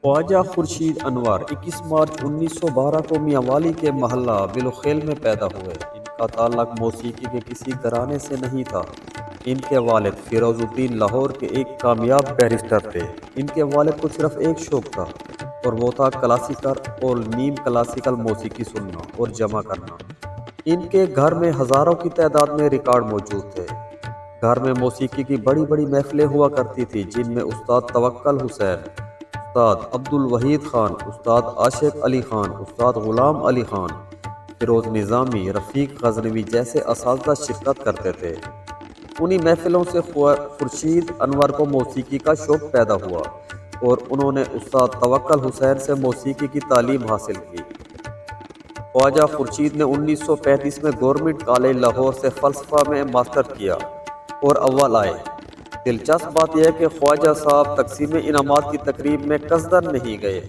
خواجہ خورشید انور 21 مارچ 1912 کو میانوالی کے محلہ بلوخیل میں پیدا ہوئے۔ ان کا تعلق موسیقی کے کسی گھرانے سے نہیں تھا۔ ان کے والد فیروز الدین لاہور کے ایک کامیاب بیرسٹر تھے۔ ان کے والد کو صرف ایک شوق تھا اور وہ تھا کلاسیکل اور نیم کلاسیکل موسیقی سننا اور جمع کرنا۔ ان کے گھر میں ہزاروں کی تعداد میں ریکارڈ موجود تھے۔ گھر میں موسیقی کی بڑی بڑی محفلیں ہوا کرتی تھی جن میں استاد توکل حسین، استاد عبدالوحید خان، استاد عاشق علی خان، استاد غلام علی خان، فیروز نظامی، رفیق غزنوی جیسے اساتذہ شرکت کرتے تھے۔ انہی محفلوں سے خورشید انور کو موسیقی کا شوق پیدا ہوا اور انہوں نے استاد توکل حسین سے موسیقی کی تعلیم حاصل کی۔ خواجہ خورشید نے 1935 میں گورنمنٹ کالج لاہور سے فلسفہ میں ماسٹر کیا اور اول آئے۔ دلچسپ بات یہ ہے کہ خواجہ صاحب تقسیم انعامات کی تقریب میں قصدن نہیں گئے۔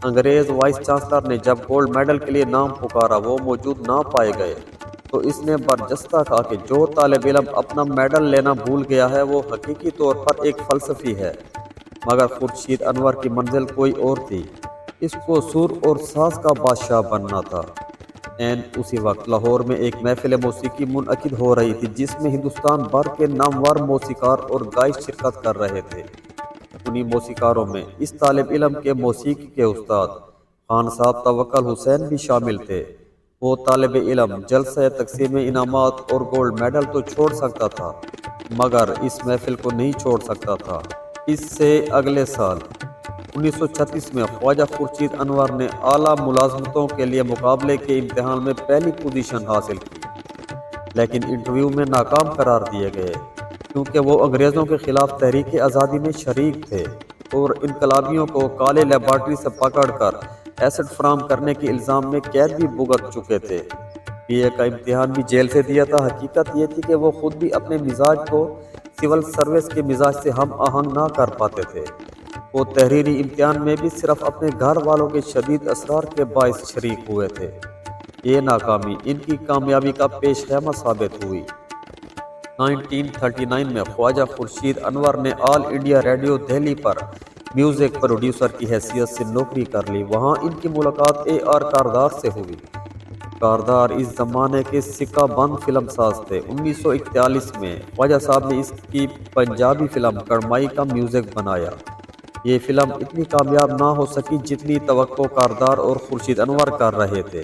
انگریز وائس چانسلر نے جب گولڈ میڈل کے لیے نام پکارا وہ موجود نہ پائے گئے تو اس نے برجستہ کہا کہ جو طالب علم اپنا میڈل لینا بھول گیا ہے وہ حقیقی طور پر ایک فلسفی ہے۔ مگر خورشید انور کی منزل کوئی اور تھی، اس کو سر اور ساز کا بادشاہ بننا تھا۔ اسی وقت لاہور میں ایک محفل موسیقی منعقد ہو رہی تھی جس میں ہندوستان بھر کے نامور موسیقار اور گائک شرکت کر رہے تھے۔ انہی موسیقاروں میں اس طالب علم کے موسیقی کے استاد خان صاحب توکل حسین بھی شامل تھے۔ وہ طالب علم جلسہ تقسیم انعامات اور گولڈ میڈل تو چھوڑ سکتا تھا مگر اس محفل کو نہیں چھوڑ سکتا تھا۔ اس سے اگلے سال 1936 میں خواجہ خورشید انور نے اعلیٰ ملازمتوں کے لیے مقابلے کے امتحان میں پہلی پوزیشن حاصل کی، لیکن انٹرویو میں ناکام قرار دیے گئے کیونکہ وہ انگریزوں کے خلاف تحریک آزادی میں شریک تھے اور انقلابیوں کو کالے لیبارٹری سے پکڑ کر ایسڈ فراہم کرنے کے الزام میں قید بھی بھگت چکے تھے۔ بی اے کا امتحان بھی جیل سے دیا تھا۔ حقیقت یہ تھی کہ وہ خود بھی اپنے مزاج کو سول سروس کے مزاج سے ہم آہنگ نہ کر پاتے تھے۔ وہ تحریری امتحان میں بھی صرف اپنے گھر والوں کے شدید اصرار کے باعث شریک ہوئے تھے۔ یہ ناکامی ان کی کامیابی کا پیش خیمہ ثابت ہوئی۔ 1939 میں خواجہ خورشید انور نے آل انڈیا ریڈیو دہلی پر میوزک پروڈیوسر کی حیثیت سے نوکری کر لی۔ وہاں ان کی ملاقات اے آر کاردار سے ہوئی۔ کاردار اس زمانے کے سکہ بند فلم ساز تھے۔ 1941 میں خواجہ صاحب نے اس کی پنجابی فلم کڑمائی کا میوزک بنایا۔ یہ فلم اتنی کامیاب نہ ہو سکی جتنی توقع کاردار اور خورشید انور کر رہے تھے۔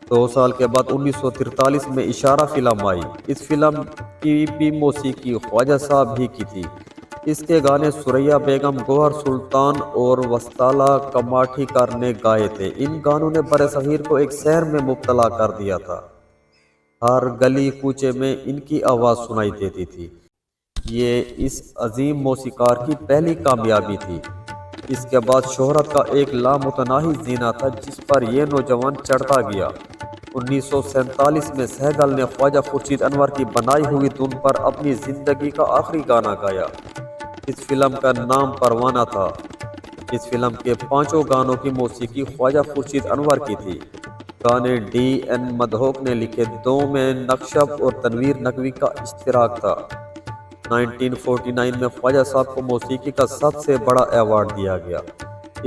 2 سال کے بعد 1943 میں اشارہ فلم آئی۔ اس فلم کی بھی موسیقی خواجہ صاحب ہی کی تھی۔ اس کے گانے سریا بیگم، گوہر سلطان اور وسطالہ کماٹھیکر نے گائے تھے۔ ان گانوں نے برصغیر کو ایک سحر میں مبتلا کر دیا تھا۔ ہر گلی کوچے میں ان کی آواز سنائی دیتی تھی۔ یہ اس عظیم موسیقار کی پہلی کامیابی تھی۔ اس کے بعد شہرت کا ایک لامتناہی زینہ تھا جس پر یہ نوجوان چڑھتا گیا۔ 1947 میں سہگل نے خواجہ خورشید انور کی بنائی ہوئی دھن پر اپنی زندگی کا آخری گانا گایا۔ اس فلم کا نام پروانہ تھا۔ اس فلم کے 5 گانوں کی موسیقی خواجہ خورشید انور کی تھی۔ گانے ڈی این مدھوک نے لکھے، 2 میں نقشب اور تنویر نقوی کا اشتراک تھا۔ 1949 میں خواجہ صاحب کو موسیقی کا سب سے بڑا ایوارڈ دیا گیا۔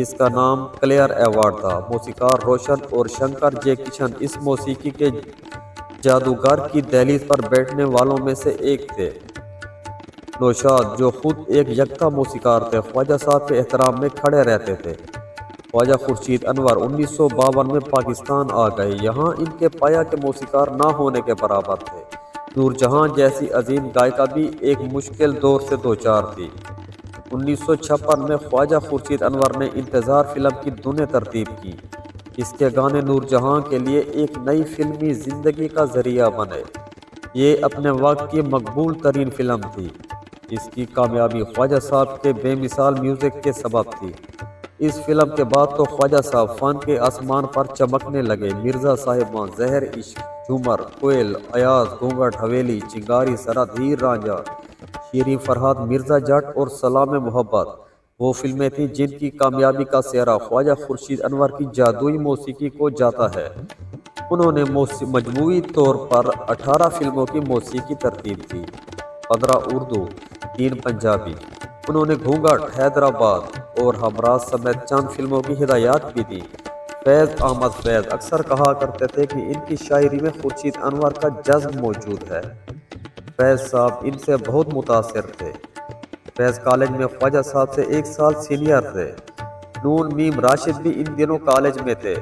اس کا نام کلیئر ایوارڈ تھا۔ موسیقار روشن اور شنکر جے کشن اس موسیقی کے جادوگر کی دہلیز پر بیٹھنے والوں میں سے ایک تھے۔ نوشاد جو خود ایک یکتا موسیقار تھے خواجہ صاحب کے احترام میں کھڑے رہتے تھے۔ خواجہ خورشید انور 1952 میں پاکستان آ گئے۔ یہاں ان کے پایا کے موسیقار نہ ہونے کے برابر تھے۔ نور جہاں جیسی عظیم گائیکا بھی ایک مشکل دور سے دوچار تھی۔ 1956 میں خواجہ خورشید انور نے انتظار فلم کی دھنیں ترتیب کی۔ اس کے گانے نور جہاں کے لیے ایک نئی فلمی زندگی کا ذریعہ بنے۔ یہ اپنے وقت کی مقبول ترین فلم تھی۔ اس کی کامیابی خواجہ صاحب کے بے مثال میوزک کے سبب تھی۔ اس فلم کے بعد تو خواجہ صاحب فن کے آسمان پر چمکنے لگے۔ مرزا صاحباں، زہر عشق، جھومر، کوئل، ایاز، گھونگھٹ حویلی، چنگاری سرحد، ہیر رانجھا، شیریں فرہاد، مرزا جٹ اور سلام محبت وہ فلمیں تھیں جن کی کامیابی کا سہرا خواجہ خورشید انور کی جادوئی موسیقی کو جاتا ہے۔ انہوں نے مجموعی طور پر 18 فلموں کی موسیقی ترتیب کی، 15 اردو، 3 پنجابی۔ انہوں نے گھونگھٹ، حیدرآباد اور ہمراہ سمیت چند فلموں کی ہدایات بھی دی۔ فیض احمد فیض اکثر کہا کرتے تھے کہ ان کی شاعری میں خورشید انور کا جذب موجود ہے۔ فیض صاحب ان سے بہت متاثر تھے۔ فیض کالج میں خواجہ صاحب سے 1 سال سینئر تھے۔ نون میم راشد بھی ان دنوں کالج میں تھے۔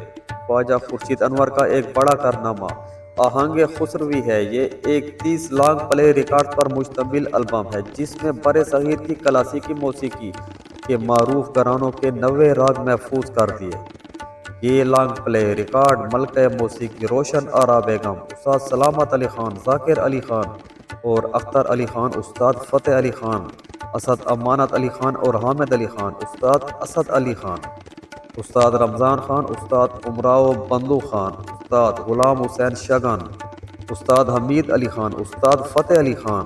خواجہ خورشید انور کا ایک بڑا کارنامہ آہنگ خسروی ہے۔ یہ ایک 30 لانگ پلے ریکارڈ پر مشتمل البم ہے جس میں بر صغیر کی کلاسیکی موسیقی کے معروف گھرانوں کے 90 راگ محفوظ کر دیے۔ یہ لانگ پلے ریکارڈ ملکہ موسیقی روشن آرا بیگم، استاد سلامت علی خان، ذاکر علی خان اور اختر علی خان، استاد فتح علی خان، اسد امانت علی خان اور حامد علی خان، استاد اسد علی خان، استاد رمضان خان، استاد امراؤ بندو خان، استاد غلام حسین شگن، استاد حمید علی خان، استاد فتح علی خان،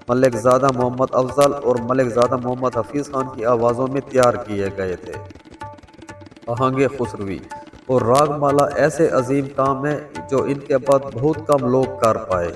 ملک زادہ محمد افضل اور ملک زادہ محمد حفیظ خان کی آوازوں میں تیار کیے گئے تھے۔ آہنگ خسروی اور راگ مالا ایسے عظیم کام ہیں جو ان کے بعد بہت کم لوگ کر پائے۔